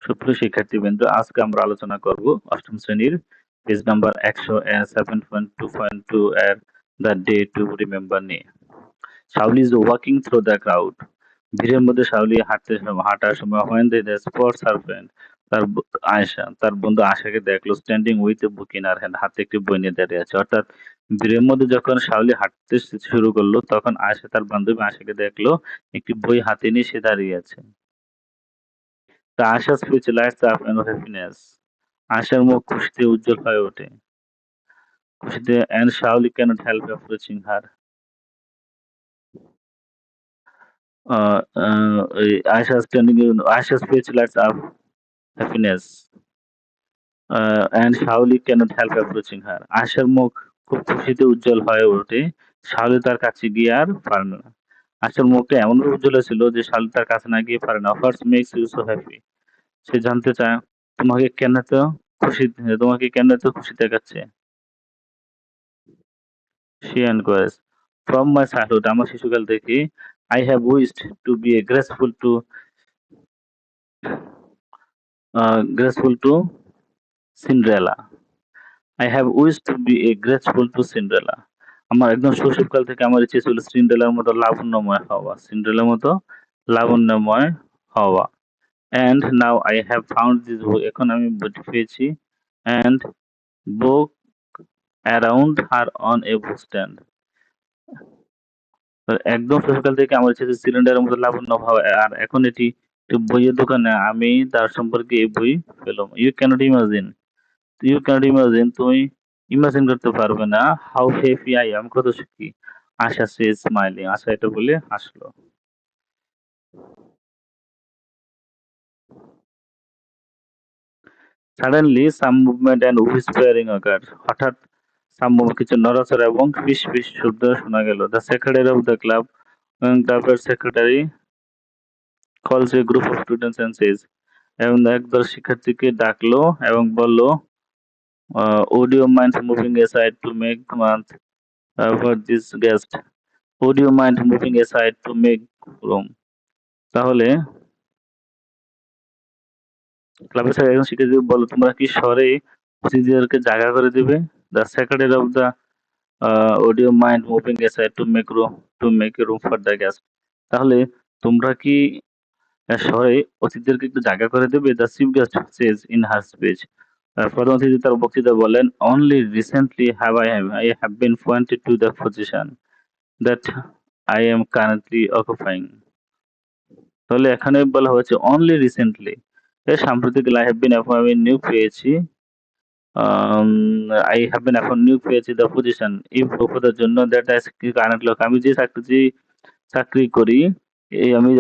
সুপ্রিয় শিক্ষার্থীবৃন্দ, আজকে আমরা আলোচনা করব অষ্টম শ্রেণীর পেজ নাম্বার 107.2.2 এর দ্য ডে টু রিমেম্বার নিয়ে। Shaoli is walking through the crowd. ভিড়ের মধ্যে শাওলি হাঁটার সময় when they spots her friend, Ayesha তার বন্ধু আয়েশাকে দেখলো standing with a book in her hand, হাতে একটি বই নিয়ে দাঁড়িয়ে আছে। অর্থাৎ ভিড়ের মধ্যে যখন শাওলি হাঁটতে শুরু করলো তখন আয়েশা তার বান্ধবী আয়েশাকে দেখলো একটি বই হাতে নিয়ে সে দাঁড়িয়ে আছে। The Asha's speech lights up in happiness. আশার মুখ খুশিতে উজ্জ্বল হয়ে ওঠে। খুশিতে and Shauli cannot help approaching her. Asha's speech lights up happiness. And Shauli cannot help approaching her. আশার মুখ খুব খুশিতে উজ্জ্বল হয়ে ওঠে। শাওলি তার কাছে গিয়ে আর পারে না। আশার মুখটা এমনভাবে উজ্জ্বল ছিল যে শাওলি তার কাছে না গিয়ে পারে না। What makes you so happy? সে জানতে চায় খুশি তোমাকে কেন এত খুশি দেখাচ্ছে? She enquires. From my childhood, আমার শিশুকাল থেকে, I have wished to be a graceful to Cinderella. I have wished to be a graceful to Cinderella. আমার একদম শৈশবকাল থেকে আমার ইচ্ছে ছিল সিন্ড্রেলার মতো লাবণ্যময় হওয়া। সিন্ড্রেলার মতো লাবণ্যময় হওয়া। And now I have found this book. এখন আমি বইটি পেয়েছি। And book around her on a book stand. তো একদম ছোটকাল থেকে আমার ইচ্ছে ছিল সিলিন্ডারের মতো লাবণ্য হওয়া, আর এখন এটি একটি বইয়ের দোকানে আমি তার সম্পর্কে এই বই পেলাম। ইউ ক্যানট ইমাজিন, তুমি ইমাজিন করতে পারবে না হাউ হ্যাপি আই এম, কত সুখী। আশা সে স্মাইলিং, আশা এটা বলে হাসলো। Suddenly some movement and whispering occur, হঠাৎ কিছু নড়াচড়া এবং ফিস ফিস শব্দ শোনা গেল। দ্য সেক্রেটারি অফ দ্য ক্লাবের secretary calls a group of students and says, এবং একদল শিক্ষার্থীকে ডাকলো এবং বলল, would you mind moving aside to make month for this guest? Would you mind moving aside to make room? তাহলে ক্লাবের একজন শিক্ষার্থী বলল, তোমরা কি সরে অতিথিদেরকে জায়গা করে দিবে? The secretary of the would you mind moving aside to make a room for the guest? তাহলে তোমরা কি সরে অতিথিদেরকে একটু জায়গা করে দেবে? The chief guest Sage in her speech, প্রধান অতিথি তার বক্তৃতায় বলেন, only recently I have been pointed to the position that I am currently occupying. তাহলে এখানে বলা হয়েছে অনলি রিসেন্টলি, এর সাম্প্রতিক আই হ্যাভ বিন, এখন আমি নিয়োগ পেয়েছি, আই হ্যাভ বিন এখন নিয়োগ পেয়েছি দ্য পজিশন এই পদের জন্য, দ্যাট আই কারেন্টলি, আমি যে চাকরি করি,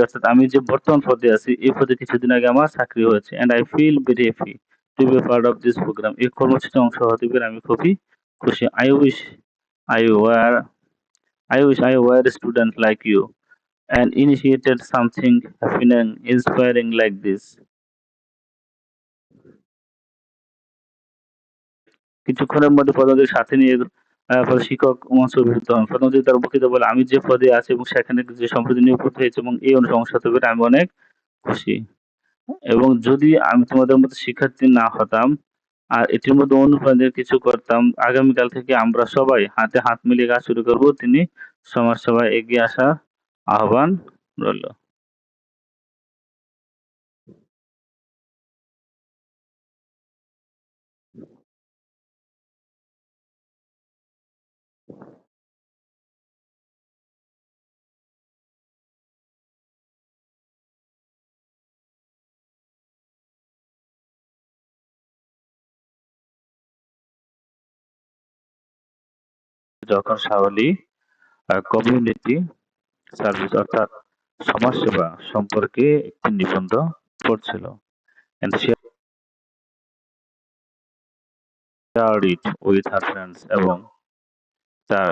অর্থাৎ আমি যে বর্তমান পদে আছি এই পদে কিছুদিন আগে আমার চাকরি হয়েছে। And I feel very happy to be part of this program, এই কর্মসূচিতে অংশ হতে পেরে আমি খুবই খুশি। I were I were student like you and initiated something happening inspiring like this. কিছুক্ষণের মধ্যে পদবীর সাথে নিয়ে শিক্ষক মঞ্চভূত হন। প্রথমত তার বক্তৃতা বলে, আমি যে পদে আছি এবং সেখানে যে সম্প্রতি নিয়োগ হয়েছে এবং এই অংশ হতে পেরে আমি অনেক খুশি। এবং যদি আমি তোমাদের মতো শিক্ষার্থী না হতাম আর এটির মধ্যে অনুপ্রাণিত কিছু করতাম, আগামীকাল থেকে আমরা সবাই হাতে হাত মিলিয়ে কাজ শুরু করব। তিনি সমাজসেবায় এগিয়ে আসার আহ্বান রইল। যখন শাওলি কমিউনিটি সার্ভিস অর্থাৎ সমাজসেবা সম্পর্কে একটি নিবন্ধ পড়ছিল, and she shared it with her friends, এবং তার